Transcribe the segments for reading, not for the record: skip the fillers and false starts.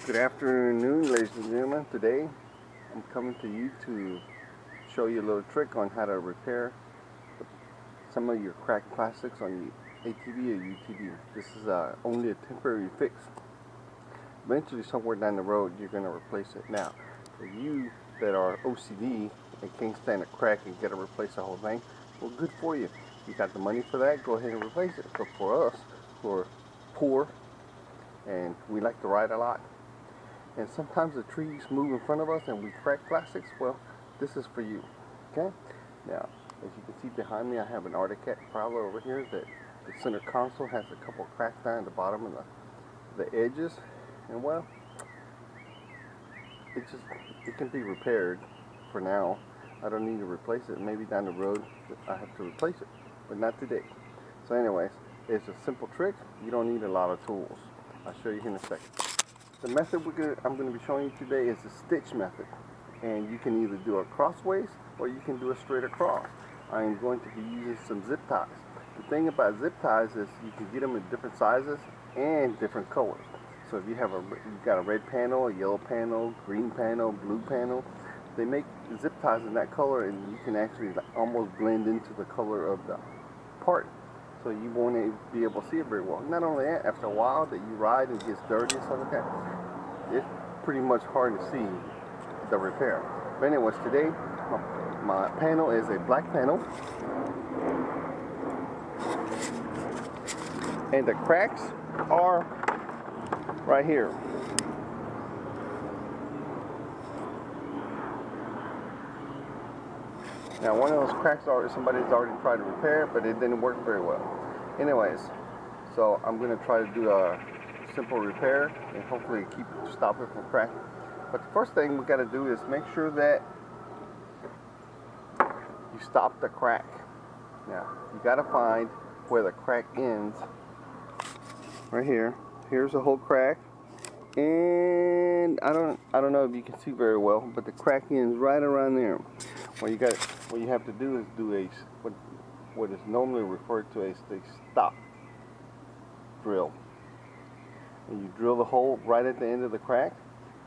Good afternoon, ladies and gentlemen. Today I'm coming to you to show you a little trick on how to repair some of your cracked plastics on your ATV or UTV. This is only a temporary fix. Eventually, somewhere down the road, you're going to replace it. Now, for you that are OCD and can't stand a crack and get to replace the whole thing, well, good for you. You got the money for that, go ahead and replace it. But for us, who are poor and we like to ride a lot, and sometimes the trees move in front of us and we crack plastics, well, this is for you. Okay? Now, as you can see behind me, I have an Arctic Cat Prowler over here that the center console has a couple cracks down at the bottom of the edges. And well, it can be repaired for now. I don't need to replace it. Maybe down the road I have to replace it, but not today. So anyways, it's a simple trick. You don't need a lot of tools. I'll show you in a second. The method I'm going to be showing you today is the stitch method, and you can either do it crossways or you can do it straight across. I am going to be using some zip ties. The thing about zip ties is you can get them in different sizes and different colors. So if you've got a red panel, a yellow panel, green panel, blue panel, they make zip ties in that color, and you can actually almost blend into the color of the part. So you won't be able to see it very well. Not only that, after a while that you ride and it gets dirty and stuff like that, it's pretty much hard to see the repair. But anyways, today my panel is a black panel, and the cracks are right here. Now, one of those cracks somebody's already tried to repair, but it didn't work very well. Anyways, so I'm going to try to do a simple repair and hopefully stop it from cracking. But the first thing we got to do is make sure that you stop the crack. Now, you got to find where the crack ends. Right here. Here's a whole crack, and I don't know if you can see very well, but the crack ends right around there. What you have to do is do what is normally referred to as the stop drill. And you drill the hole right at the end of the crack.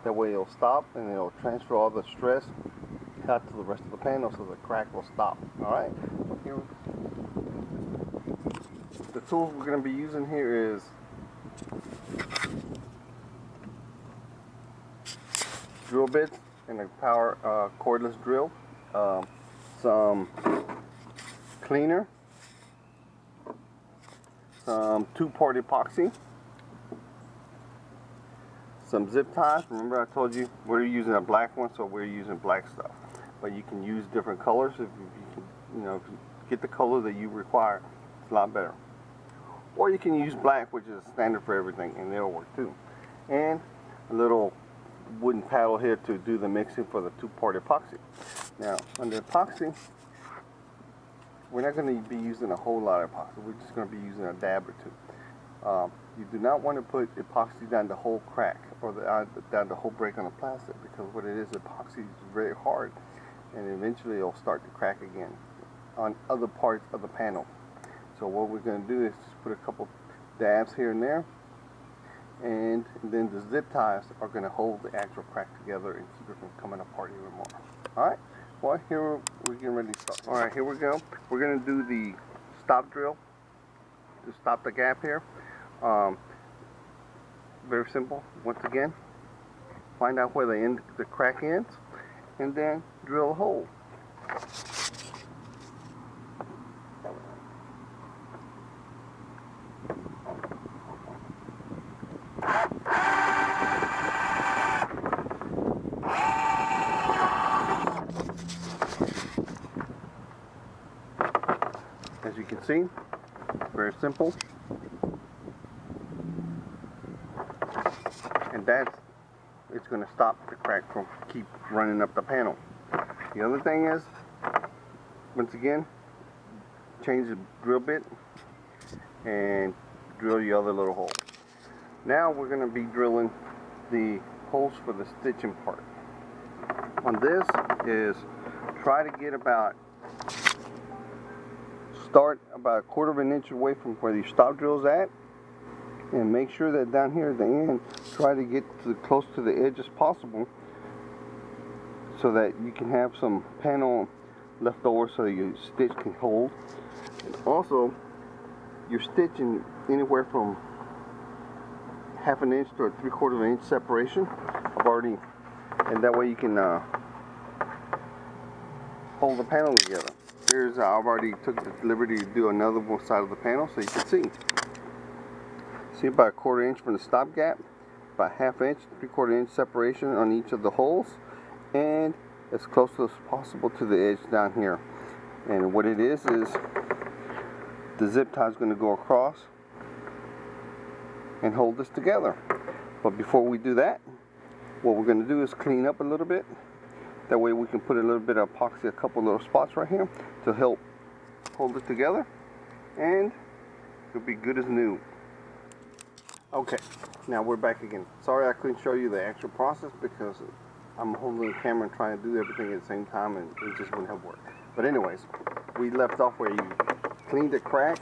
That way it'll stop and it'll transfer all the stress out to the rest of the panel, so the crack will stop. All right. Here, the tools we're going to be using here is drill bits and a power cordless drill, some cleaner, some two-part epoxy, some zip ties. Remember I told you we're using a black one, so we're using black stuff. But you can use different colors if you get the color that you require. It's a lot better. Or you can use black, which is standard for everything, and it'll work too. And a little wooden paddle here to do the mixing for the two-part epoxy. Now, on the epoxy, we're not going to be using a whole lot of epoxy. We're just going to be using a dab or two. You do not want to put epoxy down the whole crack or down the whole break on the plastic, because what it is, epoxy is very hard, and eventually it'll start to crack again on other parts of the panel. So what we're going to do is just put a couple dabs here and there, and then the zip ties are going to hold the actual crack together and keep it from coming apart even more. Alright, well, here we're getting ready to start. Alright, here we go. We're going to do the stop drill to stop the gap here. Very simple. Once again, find out where the crack ends, and then drill a hole. As you can see, very simple, and it's going to stop the crack from keep running up the panel. The other thing is, once again, change the drill bit and drill the other little hole. Now we're going to be drilling the holes for the stitching part. On this is try to get start about 1/4 of an inch away from where your stop drill's at, And make sure that down here at the end, try to get to close to the edge as possible, so that you can have some panel left over so your stitch can hold. And also, you're stitching anywhere from 1/2 inch to a 3/4 inch separation. And that way you can hold the panel together. I've already took the liberty to do another one side of the panel so you can see. See, about 1/4 inch from the stop gap, about 1/2 inch, 3/4 inch separation on each of the holes, and as close as possible to the edge down here. And what it is the zip tie is going to go across and hold this together. But before we do that, what we're going to do is clean up a little bit. That way we can put a little bit of epoxy, a couple little spots right here to help hold it together, and it'll be good as new. Okay, now we're back again. Sorry I couldn't show you the actual process because I'm holding the camera and trying to do everything at the same time, and it just wouldn't have worked. But anyways, we left off where you cleaned the crack,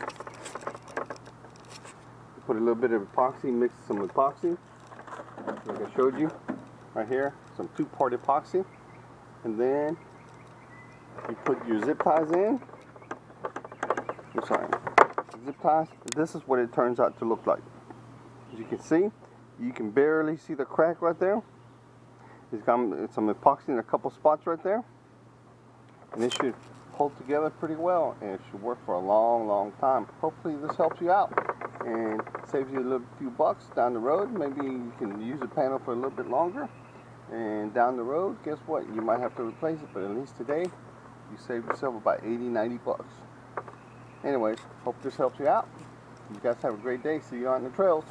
put a little bit of epoxy, mixed some epoxy, like I showed you right here, some 2-part epoxy, and then you put your zip ties in. I'm sorry, zip ties. This is what it turns out to look like. As you can see, you can barely see the crack right there. It's got some epoxy in a couple spots right there, and it should hold together pretty well, and it should work for a long time. Hopefully this helps you out and saves you a few bucks down the road. Maybe you can use the panel for a little bit longer, and down the road, guess what, you might have to replace it, but at least today you saved yourself about 80-90 bucks. Anyways, hope this helps you out. You guys have a great day. See you on the trails.